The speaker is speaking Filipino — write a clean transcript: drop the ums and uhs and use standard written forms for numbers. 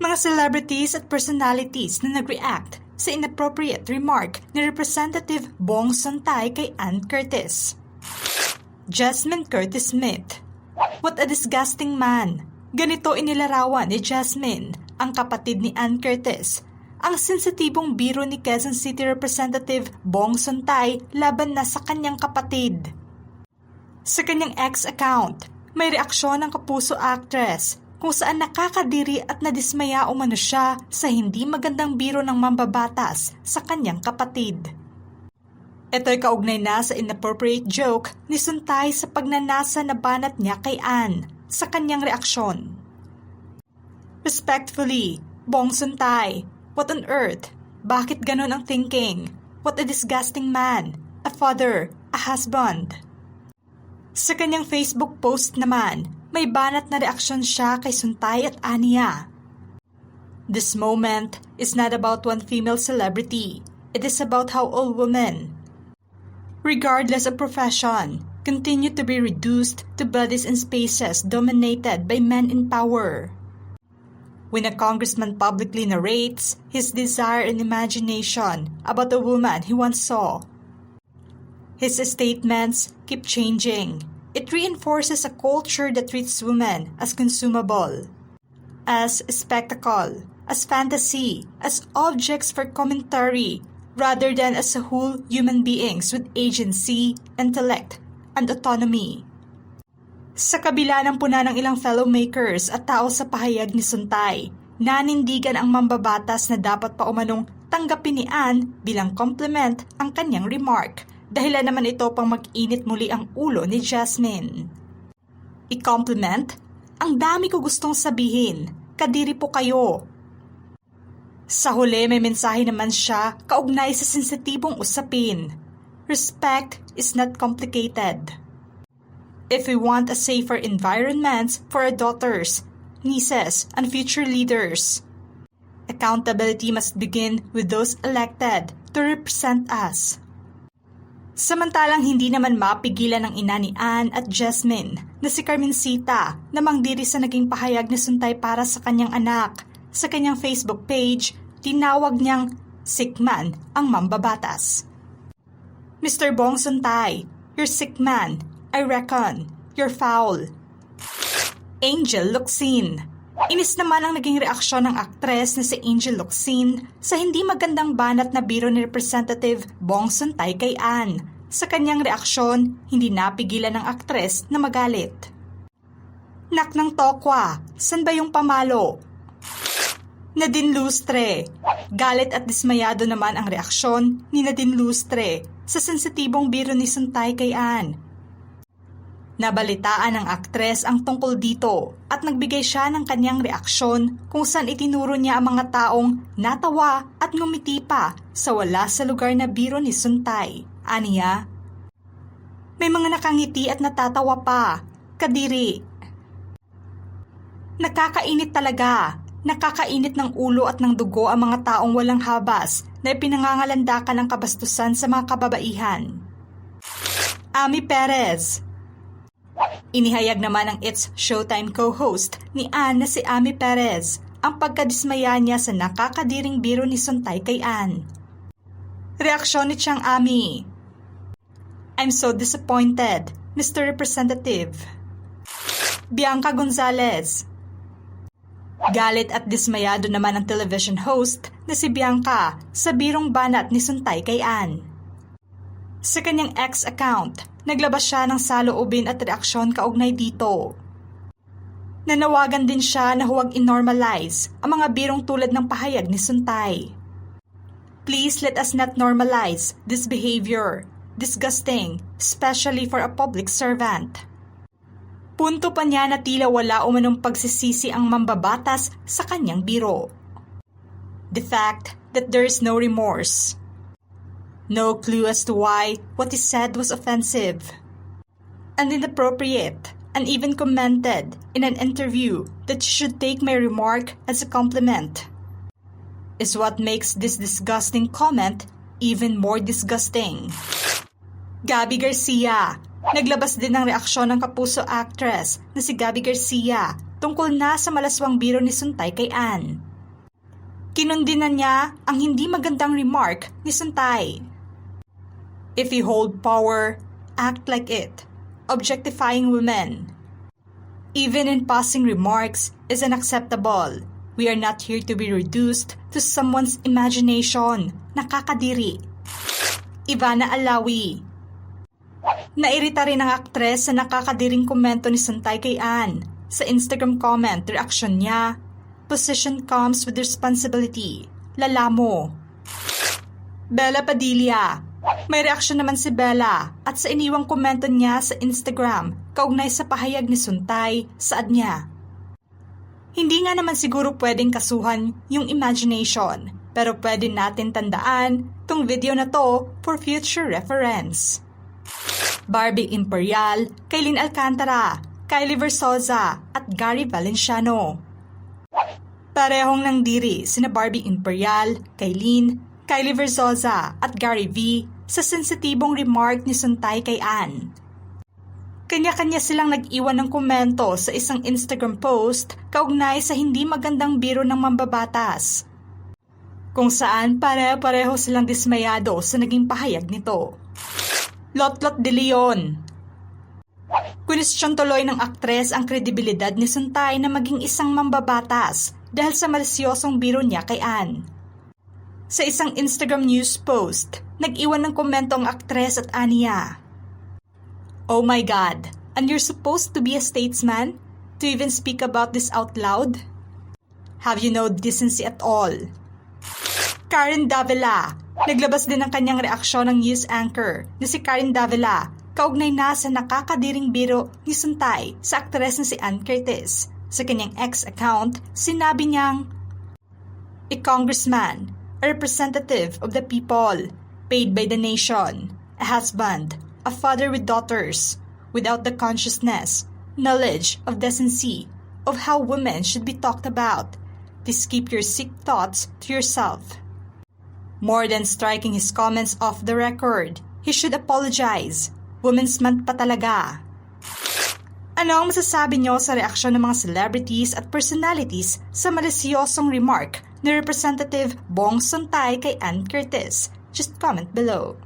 Mga celebrities at personalities na nag-react sa inappropriate remark ni Representative Bong Sontay kay Ann Curtis. Jasmine Curtis Smith. What a disgusting man! Ganito inilarawan ni Jasmine, ang kapatid ni Ann Curtis, ang sensitibong biro ni Quezon City Representative Bong Sontay laban na sa kanyang kapatid. Sa kanyang X account, may reaksyon ng kapuso actress kung saan nakakadiri at nadismaya umano siya sa hindi magandang biro ng mambabatas sa kanyang kapatid. Ito'y kaugnay na sa inappropriate joke ni Sontay sa pagnanasa na banat niya kay Ann sa kanyang reaksyon. Respectfully, Bong Sontay, what on earth? Bakit ganon ang thinking? What a disgusting man, a father, a husband. Sa kanyang Facebook post naman, may banat na reaksyon siya kay Sontay at Ania. This moment is not about one female celebrity. It is about how all women, regardless of profession, continue to be reduced to bodies and spaces dominated by men in power. When a congressman publicly narrates his desire and imagination about a woman he once saw, his statements keep changing. It reinforces a culture that treats women as consumable, as spectacle, as fantasy, as objects for commentary, rather than as a whole human beings with agency, intellect, and autonomy. Sa kabila ng puna ng ilang fellow makers at tao sa pahayag ni Sontay, nanindigan ang mambabatas na dapat pa umanong tanggapin ni Ann bilang compliment ang kanyang remark. Dahilan naman ito pang mag-init muli ang ulo ni Jasmine. I-compliment? Ang dami ko gustong sabihin. Kadiri po kayo. Sa huli may mensahe naman siya kaugnay sa sensitibong usapin. Respect is not complicated. If we want a safer environment for our daughters, nieces, and future leaders, accountability must begin with those elected to represent us. Samantalang hindi naman mapigilan ng ina ni Ann at Jasmine na si Carmencita na mangdiri sa naging pahayag ni Sontay para sa kanyang anak. Sa kanyang Facebook page, tinawag niyang sick man ang mambabatas. Mr. Bong Sontay, you're sick man. I reckon, you're foul. Angel Locsin. Inis naman ang naging reaksyon ng aktres na si Angel Locsin sa hindi magandang banat na biro ni Representative Bong Sontay kay Ann. Sa kanyang reaksyon, hindi napigilan ng aktres na magalit. Nak ng tokwa, san ba yung pamalo? Nadine Lustre. Galit at dismayado naman ang reaksyon ni Nadine Lustre sa sensitibong biro ni Sontay kay Ann. Nabalitaan ng aktres ang tungkol dito at nagbigay siya ng kanyang reaksyon kung saan itinuro niya ang mga taong natawa at ngumiti pa sa wala sa lugar na biro ni Sontay. Aniya, may mga nakangiti at natatawa pa. Kadiri. Nakakainit talaga. Nakakainit ng ulo at ng dugo ang mga taong walang habas na ipinangangalandakan ng kabastusan sa mga kababaihan. Ami Perez. Inihayag naman ng It's Showtime co-host ni Ann na si Ami Perez ang pagkadismaya niya sa nakakadiring biro ni Sontay kay Ann. Reaksyon ni Chang Ami. I'm so disappointed, Mr. Representative. Bianca Gonzalez. Galit at dismayado naman ang television host na si Bianca sa birong banat ni Sontay kay Ann. Sa kanyang X account, naglabas siya ng saloobin at reaksyon kaugnay dito. Nanawagan din siya na huwag in-normalize ang mga birong tulad ng pahayag ni Sontay. Please let us not normalize this behavior. Disgusting, especially for a public servant. Punto pa niya na tila wala umanong pagsisisi ang mambabatas sa kanyang biro. The fact that there is no remorse. No clue as to why what he said was offensive and inappropriate, and even commented in an interview that she should take my remark as a compliment, is what makes this disgusting comment even more disgusting. Gabby Garcia. Naglabas din ng reaksyon ng kapuso actress na si Gabby Garcia tungkol na sa malaswang biro ni Sontay kay Ann. Kinundinan niya ang hindi magandang remark ni Suntay. If you hold power, act like it, objectifying women. Even in passing remarks is unacceptable. We are not here to be reduced to someone's imagination. Nakakadiri. Ivana Alawi. Nairita rin ang aktres sa nakakadiring komento ni Suntay kay Ann. Sa Instagram comment, reaksyon niya, "Position comes with responsibility. Lalamo." Bella Padilla. May reaksyon naman si Bella at sa iniwang komento niya sa Instagram kaugnay sa pahayag ni Suntay, saad niya, "Hindi nga naman siguro pwedeng kasuhan yung imagination, pero pwede natin tandaan tong video na to for future reference." Barbie Imperial, Kaylin Alcantara, Kylie Versosa at Gary Valenciano. Parehong nangdiri sina Barbie Imperial, Kylie Versosa at Gary V sa sensitibong remark ni Suntay kay Ann. Kanya-kanya silang nag-iwan ng komento sa isang Instagram post kaugnay sa hindi magandang biro ng mambabatas, kung saan pare-pareho silang dismayado sa naging pahayag nito. Lotlot de Leon. Kwestiyon tuloy ng aktres ang kredibilidad ni Suntay na maging isang mambabatas dahil sa malisyosong biro niya kay Ann. Sa isang Instagram news post, nag-iwan ng komento ang aktres at aniya, "Oh my God, and you're supposed to be a statesman? To even speak about this out loud? Have you no decency at all?" Karen Davila. Naglabas din ng kanyang reaksyon ng news anchor na si Karen Davila kaugnay na sa nakakadiring biro ni Suntay sa aktres na si Ann Curtis. Sa kanyang X account, sinabi niyang, "A congressman, a representative of the people, paid by the nation, a husband, a father with daughters, without the consciousness, knowledge of decency, of how women should be talked about. Please keep your sick thoughts to yourself." More than striking his comments off the record, he should apologize. Women's Month pa talaga. Ano ang masasabi niyo sa reaksyon ng mga celebrities at personalities sa malisyosong remark ni Representative Bong Suntay kay Ann Curtis? Just comment below.